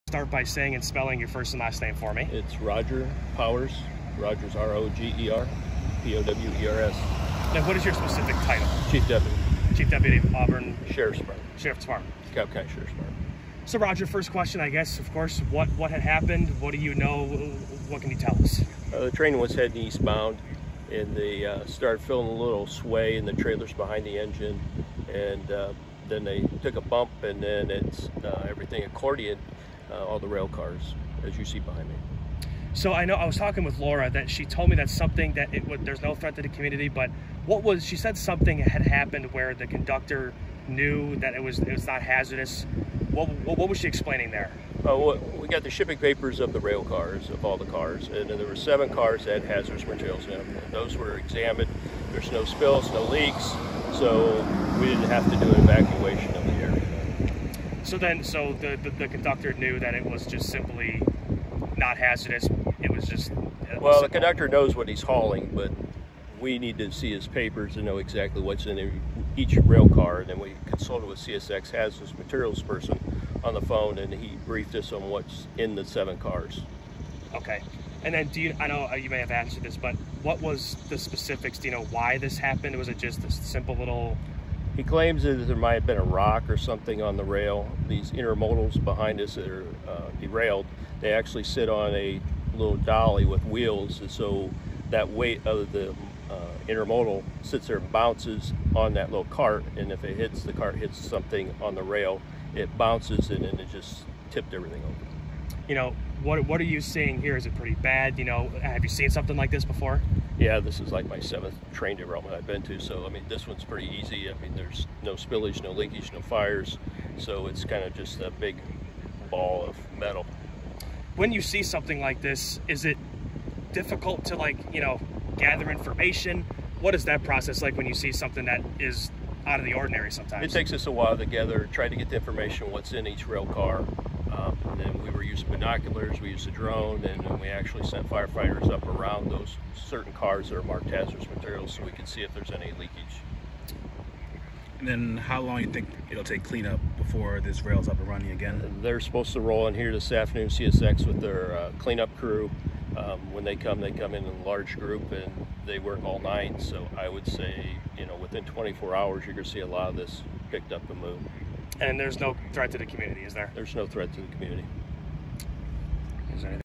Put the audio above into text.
Start by saying and spelling your first and last name for me. It's Roger Powers. Roger's R-O-G-E-R, P-O-W-E-R-S. Now, what is your specific title? Chief Deputy. Chief Deputy of Auburn Sheriff's Department. Sheriff's Department. DeKalb County Sheriff's Department. So, Roger, first question, I guess, of course, what had happened? What do you know? What can you tell us? The train was heading eastbound, and they started feeling a little sway in the trailers behind the engine, and then they took a bump, and then it's everything accordioned, all the rail cars, as you see behind me. So I know I was talking with Laura that she told me that something that there's no threat to the community, but she said something had happened where the conductor knew that it was not hazardous. What was she explaining there? We got the shipping papers of the rail cars, of all the cars, and there were 7 cars that had hazardous materials in them. And those were examined. There's no spills, no leaks, so we didn't have to do an evacuation of the area. So the conductor knew that it was just simply not hazardous. It was just well, the conductor knows what he's hauling, but we need to see his papers and know exactly what's in each rail car. And then we consulted with CSX hazardous materials person on the phone, and he briefed us on what's in the 7 cars. Okay. And then I know you may have answered this, but what was the specifics? Do you know why this happened? Was it just a simple little... He claims that there might have been a rock or something on the rail. These intermodals behind us that are derailed, they actually sit on a little dolly with wheels, and so that weight of the intermodal sits there and bounces on that little cart, and if it hits, the cart hits something on the rail, it bounces and then it just tipped everything over. You know, what are you seeing here? Is it pretty bad? You know, have you seen something like this before? Yeah, this is like my 7th train derailment I've been to, so I mean this one's pretty easy. I mean there's no spillage, no leakage, no fires, so it's kind of just a big ball of metal. When you see something like this, is it difficult to, like, you know, gather information? What is that process like when you see something that is out of the ordinary sometimes? It takes us a while to gather, try to get the information what's in each rail car. And then we were using binoculars, we used a drone, and then we actually sent firefighters up around those certain cars that are marked hazardous materials so we could see if there's any leakage. And then how long do you think it'll take cleanup before this rail's up and running again? They're supposed to roll in here this afternoon, CSX, with their cleanup crew. When they come in a large group, and they work all night. So I would say, you know, within 24 hours, you're going to see a lot of this picked up and moved. And there's no threat to the community, is there? There's no threat to the community. Is there anything